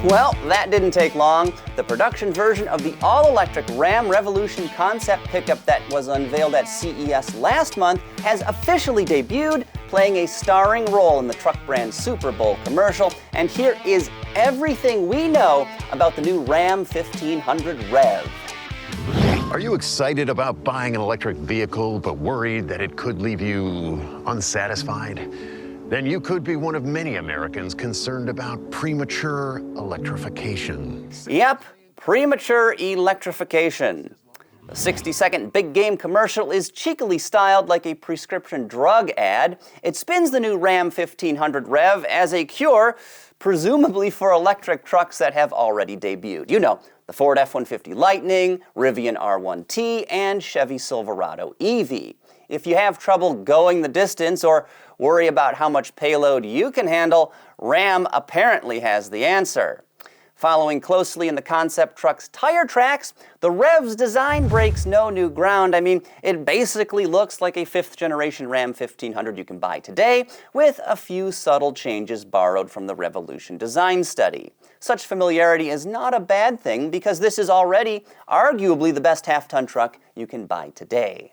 Well, that didn't take long. The production version of the all-electric Ram Revolution concept pickup that was unveiled at CES last month has officially debuted, playing a starring role in the truck brand Super Bowl commercial. And here is everything we know about the new Ram 1500 REV. Are you excited about buying an electric vehicle but worried that it could leave you unsatisfied? Then you could be one of many Americans concerned about premature electrification. Yep, premature electrification. The 60-second big game commercial is cheekily styled like a prescription drug ad. It spins the new Ram 1500 REV as a cure, presumably for electric trucks that have already debuted. You know, the Ford F-150 Lightning, Rivian R1T, and Chevy Silverado EV. If you have trouble going the distance or worry about how much payload you can handle, Ram apparently has the answer. Following closely in the concept truck's tire tracks, the REV's design breaks no new ground. I mean, it basically looks like a fifth-generation Ram 1500 you can buy today, with a few subtle changes borrowed from the Revolution design study. Such familiarity is not a bad thing because this is already arguably the best half-ton truck you can buy today.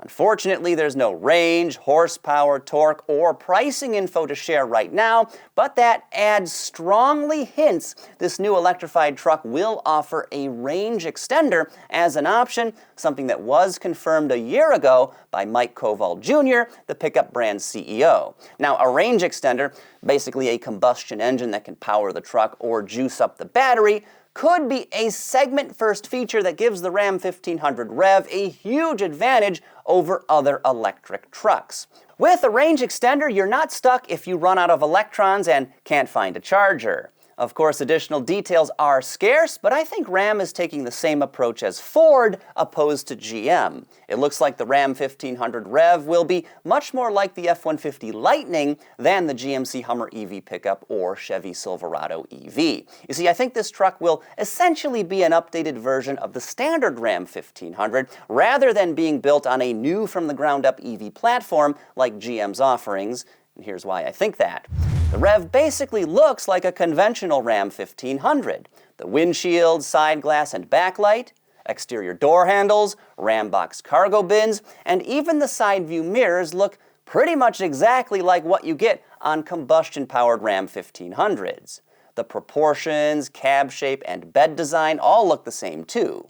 Unfortunately, there's no range, horsepower, torque, or pricing info to share right now, but that ad strongly hints this new electrified truck will offer a range extender as an option, something that was confirmed a year ago by Mike Koval Jr., the pickup brand CEO. Now, a range extender, basically a combustion engine that can power the truck or juice up the battery, could be a segment-first feature that gives the Ram 1500 REV a huge advantage over other electric trucks. With a range extender, you're not stuck if you run out of electrons and can't find a charger. Of course, additional details are scarce, but I think Ram is taking the same approach as Ford, opposed to GM. It looks like the Ram 1500 REV will be much more like the F-150 Lightning than the GMC Hummer EV pickup or Chevy Silverado EV. You see, I think this truck will essentially be an updated version of the standard Ram 1500, rather than being built on a new from-the-ground-up EV platform like GM's offerings. And here's why I think that. The REV basically looks like a conventional Ram 1500. The windshield, side glass, and backlight, exterior door handles, Ram box cargo bins, and even the side view mirrors look pretty much exactly like what you get on combustion-powered Ram 1500s. The proportions, cab shape, and bed design all look the same too.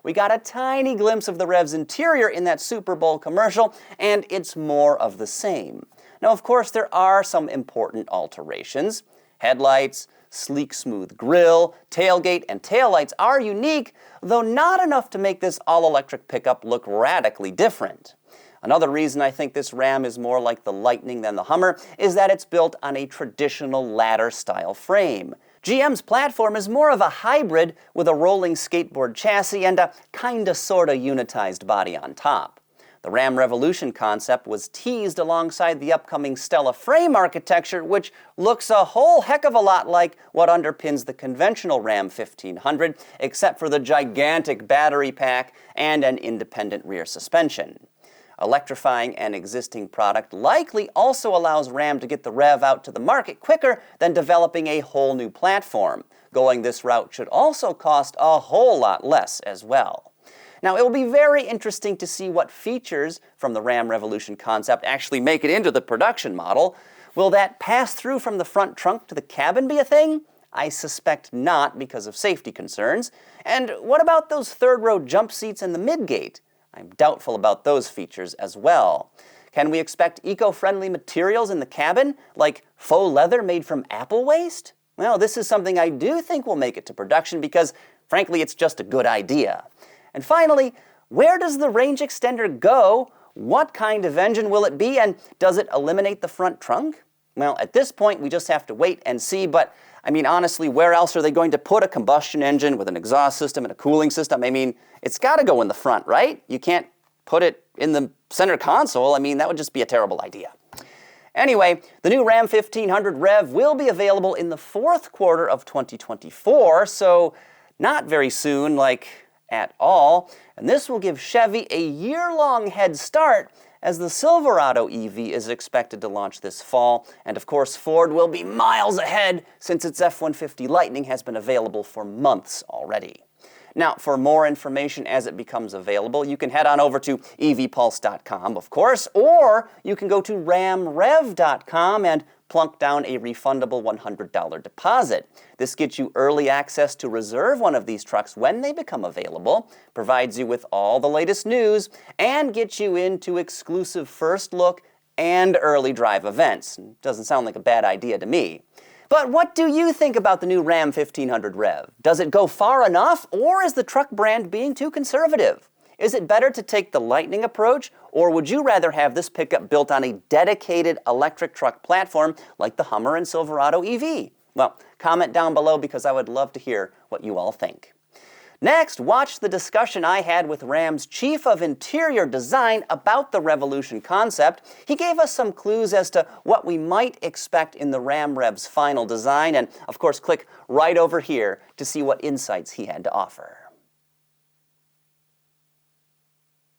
We got a tiny glimpse of the REV's interior in that Super Bowl commercial, and it's more of the same. Now, of course, there are some important alterations. Headlights, sleek, smooth grille, tailgate, and taillights are unique, though not enough to make this all-electric pickup look radically different. Another reason I think this Ram is more like the Lightning than the Hummer is that it's built on a traditional ladder-style frame. GM's platform is more of a hybrid with a rolling skateboard chassis and a kinda-sorta unitized body on top. The Ram Revolution concept was teased alongside the upcoming Stella frame architecture, which looks a whole heck of a lot like what underpins the conventional Ram 1500, except for the gigantic battery pack and an independent rear suspension. Electrifying an existing product likely also allows Ram to get the REV out to the market quicker than developing a whole new platform. Going this route should also cost a whole lot less as well. Now, it will be very interesting to see what features from the Ram Revolution concept actually make it into the production model. Will that pass-through from the front trunk to the cabin be a thing? I suspect not because of safety concerns. And what about those third-row jump seats in the midgate? I'm doubtful about those features as well. Can we expect eco-friendly materials in the cabin, like faux leather made from apple waste? Well, this is something I do think will make it to production because, frankly, it's just a good idea. And finally, where does the range extender go? What kind of engine will it be, and does it eliminate the front trunk? Well, at this point, we just have to wait and see, but I mean, honestly, where else are they going to put a combustion engine with an exhaust system and a cooling system? I mean, it's got to go in the front, right? You can't put it in the center console. I mean, that would just be a terrible idea. Anyway, the new Ram 1500 REV will be available in the fourth quarter of 2024, so not very soon, like at all, and this will give Chevy a year-long head start as the Silverado EV is expected to launch this fall, and of course Ford will be miles ahead since its F-150 Lightning has been available for months already. Now, for more information as it becomes available, you can head on over to evpulse.com, of course, or you can go to ramrev.com and plunk down a refundable $100 deposit. This gets you early access to reserve one of these trucks when they become available, provides you with all the latest news, and gets you into exclusive first look and early drive events. Doesn't sound like a bad idea to me. But what do you think about the new Ram 1500 REV? Does it go far enough, or is the truck brand being too conservative? Is it better to take the Lightning approach, or would you rather have this pickup built on a dedicated electric truck platform like the Hummer and Silverado EV? Well, comment down below because I would love to hear what you all think. Next, watch the discussion I had with Ram's Chief of Interior Design about the Revolution concept. He gave us some clues as to what we might expect in the Ram REV's final design, and of course click right over here to see what insights he had to offer.